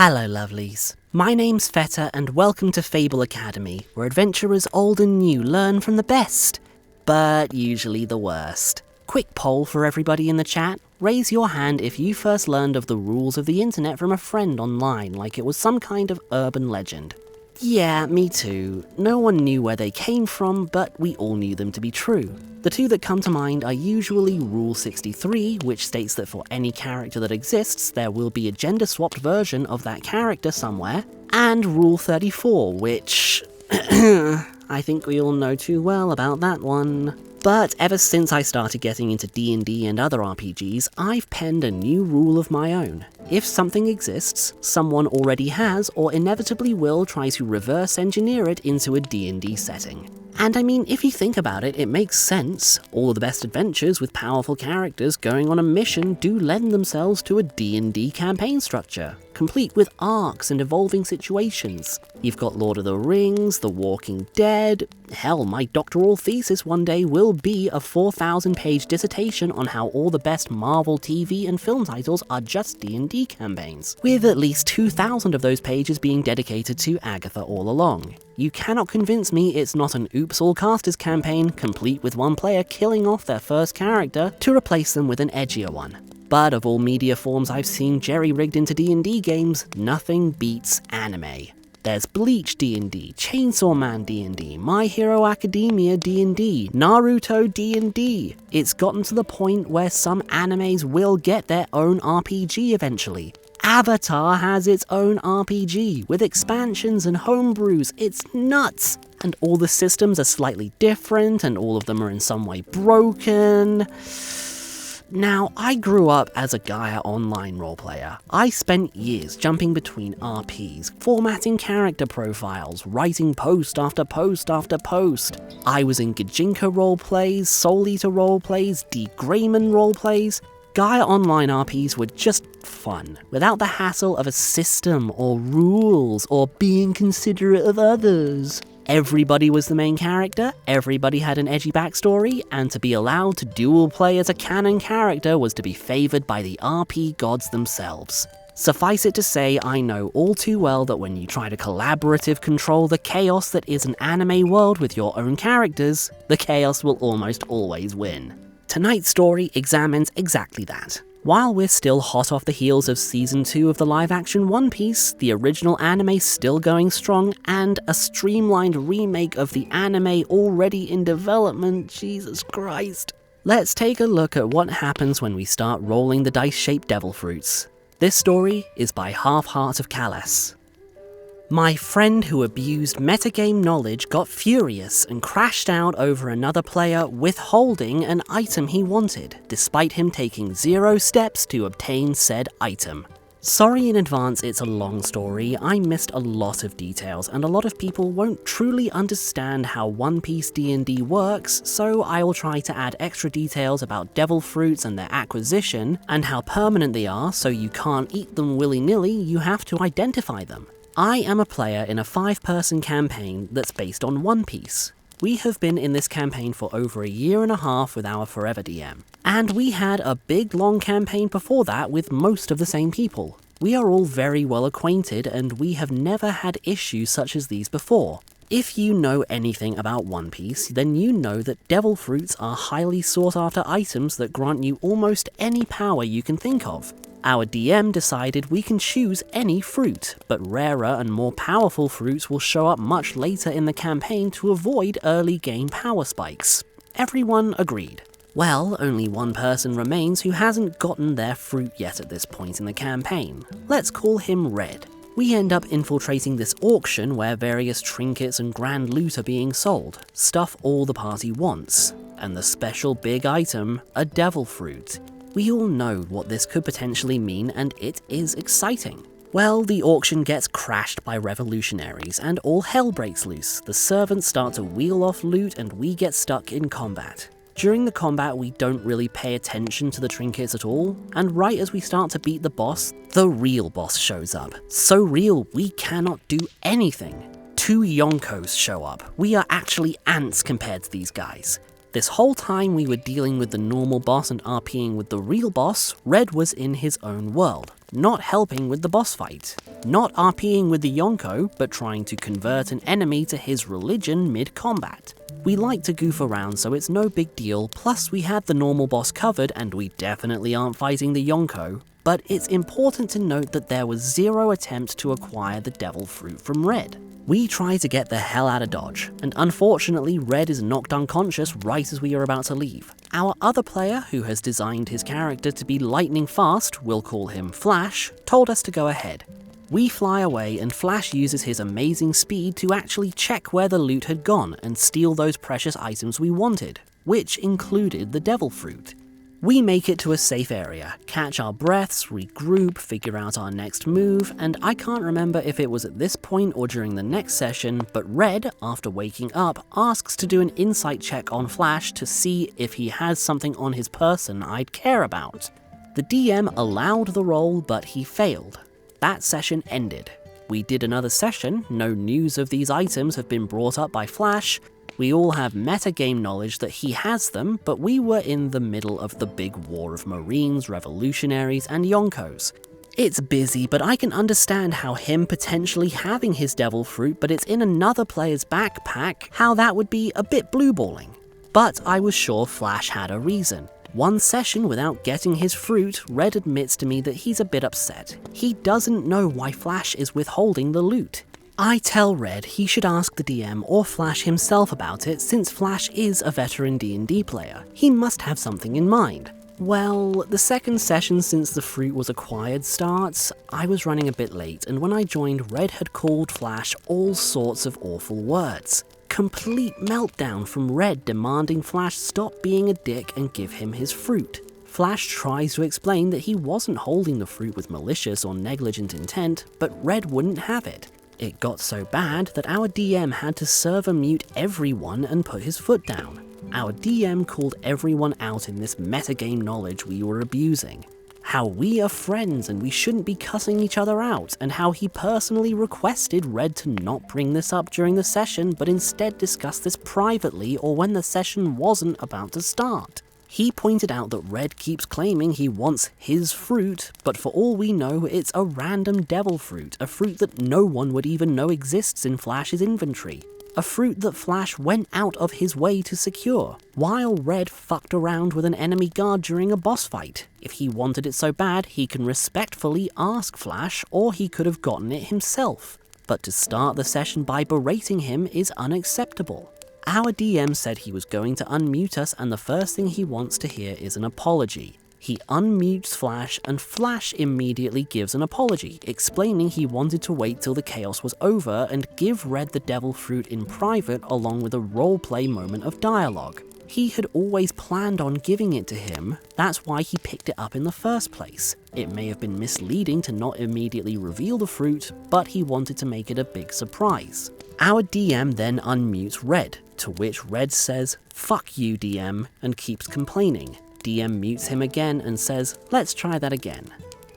Hello lovelies, my name's Feta and welcome to Fable Academy, where adventurers old and new learn from the best, but usually the worst. Quick poll for everybody in the chat, raise your hand if you first learned of the rules of the internet from a friend online like it was some kind of urban legend. Yeah, me too. No one knew where they came from, but we all knew them to be true. The two that come to mind are usually Rule 63, which states that for any character that exists, there will be a gender-swapped version of that character somewhere, and Rule 34, which... I think we all know too well about that one. But ever since I started getting into D&D and other RPGs, I've penned a new rule of my own. If something exists, someone already has or inevitably will try to reverse engineer it into a D&D setting. And I mean, if you think about it, it makes sense. All of the best adventures with powerful characters going on a mission do lend themselves to a D&D campaign structure, complete with arcs and evolving situations. You've got Lord of the Rings, The Walking Dead, hell, my doctoral thesis one day will be a 4,000-page dissertation on how all the best Marvel TV and film titles are just D&D campaigns, with at least 2,000 of those pages being dedicated to Agatha all along. You cannot convince me it's not an Oops All Casters campaign, complete with one player killing off their first character to replace them with an edgier one. But of all media forms I've seen jerry-rigged into D&D games, nothing beats anime. There's Bleach D&D, Chainsaw Man D&D, My Hero Academia D&D, Naruto D&D. It's gotten to the point where some animes will get their own RPG eventually. Avatar has its own RPG, with expansions and homebrews, it's nuts! And all the systems are slightly different, and all of them are in some way broken. Now, I grew up as a Gaia Online roleplayer. I spent years jumping between RPs, formatting character profiles, writing post after post after post. I was in Gajinka roleplays, Soul Eater roleplays, D. Grayman roleplays. Gaia Online RPs were just fun, without the hassle of a system or rules or being considerate of others. Everybody was the main character, everybody had an edgy backstory, and to be allowed to dual play as a canon character was to be favoured by the RP gods themselves. Suffice it to say, I know all too well that when you try to collaborative control the chaos that is an anime world with your own characters, the chaos will almost always win. Tonight's story examines exactly that. While we're still hot off the heels of Season 2 of the live-action One Piece, the original anime still going strong, and a streamlined remake of the anime already in development, Jesus Christ. Let's take a look at what happens when we start rolling the dice-shaped devil fruits. This story is by Half Heart of Kalas. My friend who abused metagame knowledge got furious and crashed out over another player withholding an item he wanted, despite him taking 0 steps to obtain said item. Sorry in advance it's a long story, I missed a lot of details and a lot of people won't truly understand how One Piece D&D works, so I will try to add extra details about devil fruits and their acquisition, and how permanent they are, so you can't eat them willy-nilly, you have to identify them. I am a player in a 5-person campaign that's based on One Piece. We have been in this campaign for over a year and a half with our Forever DM. And we had a big long campaign before that with most of the same people. We are all very well acquainted and we have never had issues such as these before. If you know anything about One Piece, then you know that devil fruits are highly sought after items that grant you almost any power you can think of. Our DM decided we can choose any fruit, but rarer and more powerful fruits will show up much later in the campaign to avoid early game power spikes. Everyone agreed. Well, only one person remains who hasn't gotten their fruit yet at this point in the campaign. Let's call him Red. We end up infiltrating this auction where various trinkets and grand loot are being sold, stuff all the party wants, and the special big item, a devil fruit. We all know what this could potentially mean and it is exciting. Well, the auction gets crashed by revolutionaries and all hell breaks loose. The servants start to wheel off loot and we get stuck in combat. During the combat we don't really pay attention to the trinkets at all, and right as we start to beat the boss, the real boss shows up. So real we cannot do anything. 2 Yonkos show up. We are actually ants compared to these guys. This whole time we were dealing with the normal boss and RPing with the real boss, Red was in his own world, not helping with the boss fight. Not RPing with the Yonko, but trying to convert an enemy to his religion mid-combat. We like to goof around, so it's no big deal, plus we had the normal boss covered and we definitely aren't fighting the Yonko. But it's important to note that there was zero attempt to acquire the devil fruit from Red. We try to get the hell out of Dodge, and unfortunately Red is knocked unconscious right as we are about to leave. Our other player, who has designed his character to be lightning fast, we'll call him Flash, told us to go ahead. We fly away and Flash uses his amazing speed to actually check where the loot had gone and steal those precious items we wanted, which included the devil fruit. We make it to a safe area, catch our breaths, regroup, figure out our next move, and I can't remember if it was at this point or during the next session, but Red, after waking up, asks to do an insight check on Flash to see if he has something on his person I'd care about. The DM allowed the roll, but he failed. That session ended. We did another session, no news of these items have been brought up by Flash. We all have metagame knowledge that he has them, but we were in the middle of the big war of Marines, Revolutionaries, and Yonkos. It's busy, but I can understand how him potentially having his devil fruit, but it's in another player's backpack, how that would be a bit blueballing. But I was sure Flash had a reason. One session without getting his fruit, Red admits to me that he's a bit upset. He doesn't know why Flash is withholding the loot. I tell Red he should ask the DM or Flash himself about it, since Flash is a veteran D&D player. He must have something in mind. Well, the second session since the fruit was acquired starts. I was running a bit late, and when I joined, Red had called Flash all sorts of awful words. Complete meltdown from Red demanding Flash stop being a dick and give him his fruit. Flash tries to explain that he wasn't holding the fruit with malicious or negligent intent, but Red wouldn't have it. It got so bad that our DM had to server mute everyone and put his foot down. Our DM called everyone out in this metagame knowledge we were abusing. How we are friends and we shouldn't be cussing each other out, and how he personally requested Red to not bring this up during the session but instead discuss this privately or when the session wasn't about to start. He pointed out that Red keeps claiming he wants his fruit, but for all we know it's a random devil fruit, a fruit that no one would even know exists in Flash's inventory. A fruit that Flash went out of his way to secure, while Red fucked around with an enemy guard during a boss fight. If he wanted it so bad, he can respectfully ask Flash, or he could have gotten it himself. But to start the session by berating him is unacceptable. Our DM said he was going to unmute us, and the first thing he wants to hear is an apology. He unmutes Flash, and Flash immediately gives an apology, explaining he wanted to wait till the chaos was over and give Red the devil fruit in private along with a roleplay moment of dialogue. He had always planned on giving it to him, that's why he picked it up in the first place. It may have been misleading to not immediately reveal the fruit, but he wanted to make it a big surprise. Our DM then unmutes Red, to which Red says, "Fuck you, DM," and keeps complaining. DM mutes him again and says, "Let's try that again."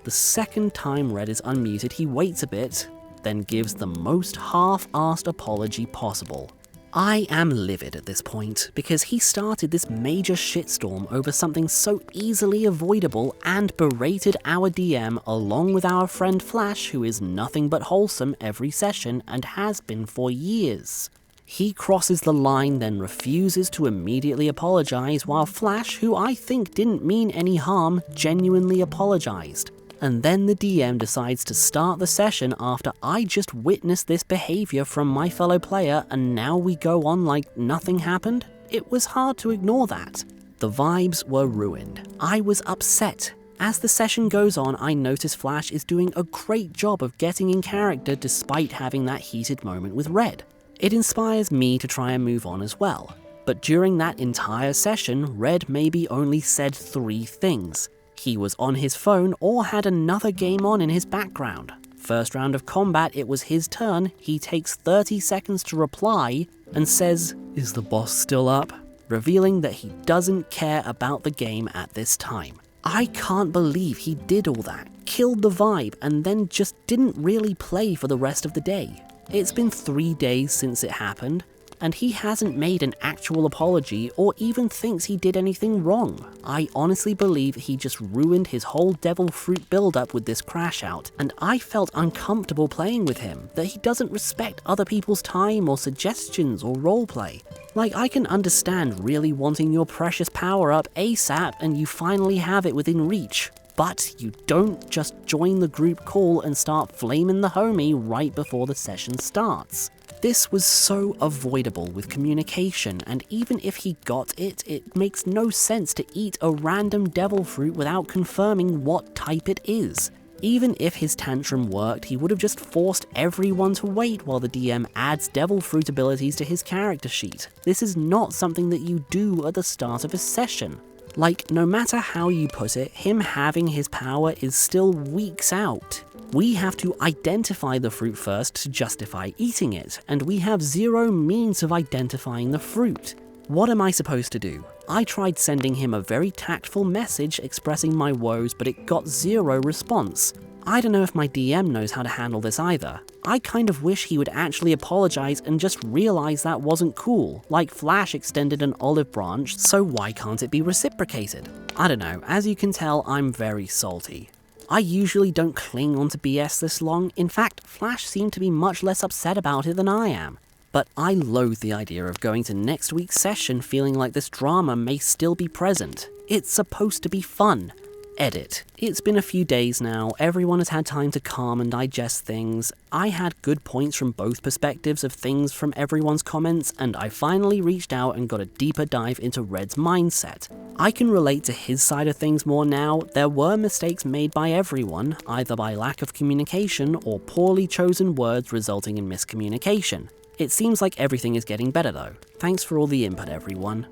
The second time Red is unmuted, he waits a bit, then gives the most half-assed apology possible. I am livid at this point, because he started this major shitstorm over something so easily avoidable and berated our DM along with our friend Flash, who is nothing but wholesome every session and has been for years. He crosses the line, then refuses to immediately apologize, while Flash, who I think didn't mean any harm, genuinely apologized. And then the DM decides to start the session after I just witnessed this behavior from my fellow player, and now we go on like nothing happened? It was hard to ignore that. The vibes were ruined. I was upset. As the session goes on, I notice Flash is doing a great job of getting in character despite having that heated moment with Red. It inspires me to try and move on as well. But during that entire session, Red maybe only said 3 things. He was on his phone or had another game on in his background. First round of combat, it was his turn. He takes 30 seconds to reply and says, "Is the boss still up?" revealing that he doesn't care about the game at this time. I can't believe he did all that, killed the vibe, and then just didn't really play for the rest of the day. It's been 3 days since it happened. and he hasn't made an actual apology or even thinks he did anything wrong. I honestly believe he just ruined his whole devil fruit build-up with this Crashout, and I felt uncomfortable playing with him, that he doesn't respect other people's time or suggestions or roleplay. Like, I can understand really wanting your precious power up ASAP and you finally have it within reach, but you don't just join the group call and start flaming the homie right before the session starts. This was so avoidable with communication, and even if he got it, it makes no sense to eat a random devil fruit without confirming what type it is. Even if his tantrum worked, he would have just forced everyone to wait while the DM adds devil fruit abilities to his character sheet. This is not something that you do at the start of a session. Like, no matter how you put it, him having his power is still weeks out. We have to identify the fruit first to justify eating it, and we have zero means of identifying the fruit. What am I supposed to do? I tried sending him a very tactful message expressing my woes, but it got zero response. I don't know if my DM knows how to handle this either. I kind of wish he would actually apologize and just realize that wasn't cool, like Flash extended an olive branch, so why can't it be reciprocated? I don't know, as you can tell, I'm very salty. I usually don't cling onto BS this long. In fact, Flash seemed to be much less upset about it than I am. But I loathe the idea of going to next week's session feeling like this drama may still be present. It's supposed to be fun. Edit. It's been a few days now, everyone has had time to calm and digest things. I had good points from both perspectives of things from everyone's comments, and I finally reached out and got a deeper dive into Red's mindset. I can relate to his side of things more now. There were mistakes made by everyone, either by lack of communication or poorly chosen words resulting in miscommunication. It seems like everything is getting better though. Thanks for all the input, everyone.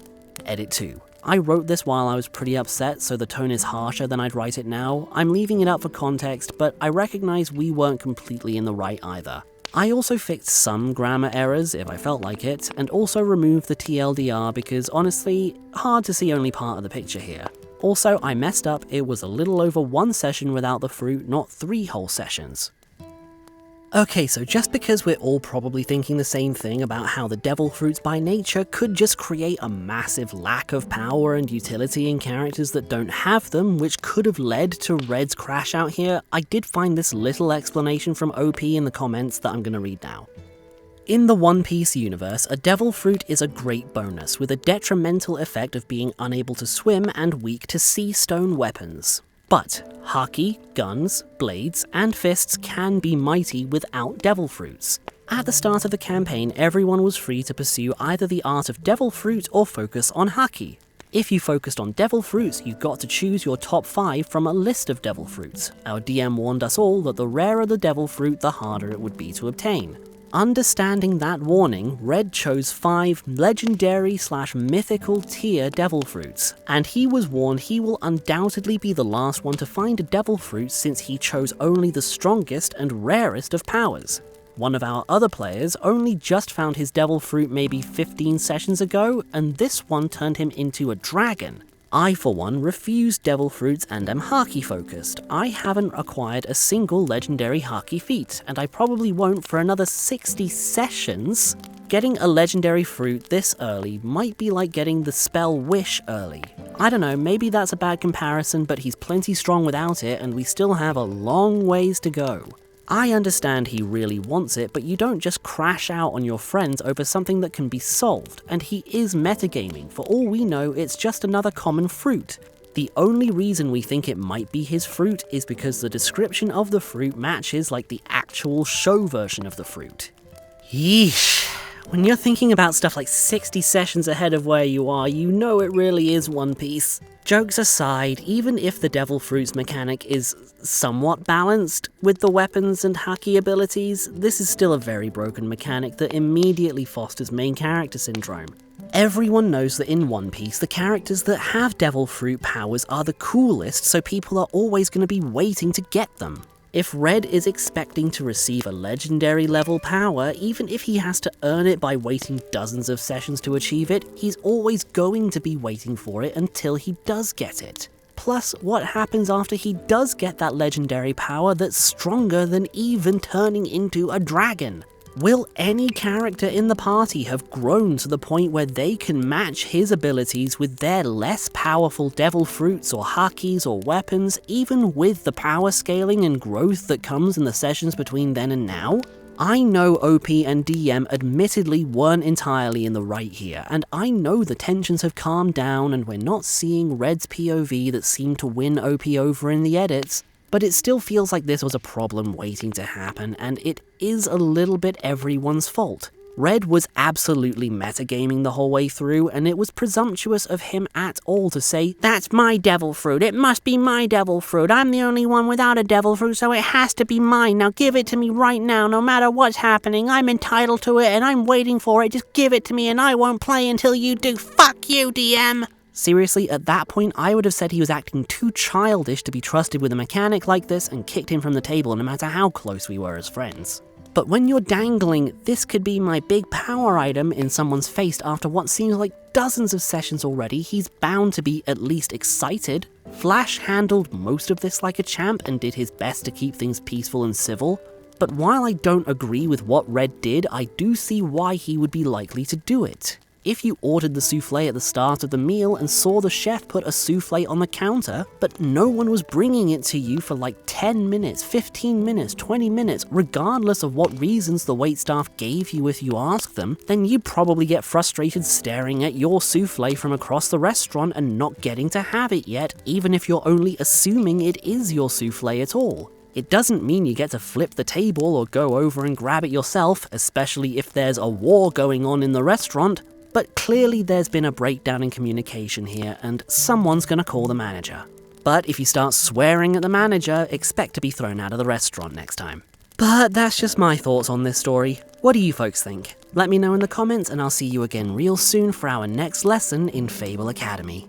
Edit 2. I wrote this while I was pretty upset, so the tone is harsher than I'd write it now. I'm leaving it up for context, but I recognize we weren't completely in the right either. I also fixed some grammar errors if I felt like it, and also removed the TLDR because honestly, hard to see only part of the picture here. Also, I messed up, it was a little over 1 session without the fruit, not 3 whole sessions. Okay, so just because we're all probably thinking the same thing about how the devil fruits by nature could just create a massive lack of power and utility in characters that don't have them, which could have led to Red's Crashout here, I did find this little explanation from OP in the comments that I'm gonna read now. In the One Piece universe, a devil fruit is a great bonus, with a detrimental effect of being unable to swim and weak to sea stone weapons. But haki, guns, blades, and fists can be mighty without devil fruits. At the start of the campaign, everyone was free to pursue either the art of devil fruit or focus on haki. If you focused on devil fruits, you got to choose your top 5 from a list of devil fruits. Our DM warned us all that the rarer the devil fruit, the harder it would be to obtain. Understanding that warning, Red chose 5 legendary/mythical tier devil fruits, and he was warned he will undoubtedly be the last one to find a devil fruit since he chose only the strongest and rarest of powers. One of our other players only just found his devil fruit maybe 15 sessions ago, and this one turned him into a dragon. I, for one, refuse devil fruits and am haki focused. I haven't acquired a single legendary haki feat, and I probably won't for another 60 sessions. Getting a legendary fruit this early might be like getting the spell Wish early. I don't know, maybe that's a bad comparison, but he's plenty strong without it, and we still have a long ways to go. I understand he really wants it, but you don't just crash out on your friends over something that can be solved, and he is metagaming. For all we know, it's just another common fruit. The only reason we think it might be his fruit is because the description of the fruit matches like the actual show version of the fruit. Yeesh. When you're thinking about stuff like 60 sessions ahead of where you are, you know it really is One Piece. Jokes aside, even if the devil fruits mechanic is somewhat balanced with the weapons and haki abilities, this is still a very broken mechanic that immediately fosters main character syndrome. Everyone knows that in One Piece, the characters that have devil fruit powers are the coolest, so people are always going to be waiting to get them. If Red is expecting to receive a legendary level power, even if he has to earn it by waiting dozens of sessions to achieve it, he's always going to be waiting for it until he does get it. Plus, what happens after he does get that legendary power that's stronger than even turning into a dragon? Will any character in the party have grown to the point where they can match his abilities with their less powerful devil fruits or hakis or weapons, even with the power scaling and growth that comes in the sessions between then and now? I know OP and DM admittedly weren't entirely in the right here, and I know the tensions have calmed down and we're not seeing Red's POV that seemed to win OP over in the edits, but it still feels like this was a problem waiting to happen, and it is a little bit everyone's fault. Red was absolutely metagaming the whole way through, and it was presumptuous of him at all to say, "That's my devil fruit, it must be my devil fruit, I'm the only one without a devil fruit, so it has to be mine, now give it to me right now, no matter what's happening, I'm entitled to it and I'm waiting for it, just give it to me and I won't play until you do, fuck you DM!" Seriously, at that point I would have said he was acting too childish to be trusted with a mechanic like this and kicked him from the table no matter how close we were as friends. But when you're dangling, "This could be my big power item" in someone's face after what seems like dozens of sessions already, he's bound to be at least excited. Flash handled most of this like a champ and did his best to keep things peaceful and civil, but while I don't agree with what Red did, I do see why he would be likely to do it. If you ordered the souffle at the start of the meal and saw the chef put a souffle on the counter, but no one was bringing it to you for like 10 minutes, 15 minutes, 20 minutes, regardless of what reasons the waitstaff gave you if you asked them, then you'd probably get frustrated staring at your souffle from across the restaurant and not getting to have it yet, even if you're only assuming it is your souffle at all. It doesn't mean you get to flip the table or go over and grab it yourself, especially if there's a war going on in the restaurant, but clearly there's been a breakdown in communication here and someone's gonna call the manager. But if you start swearing at the manager, expect to be thrown out of the restaurant next time. But that's just my thoughts on this story. What do you folks think? Let me know in the comments and I'll see you again real soon for our next lesson in Fable Academy.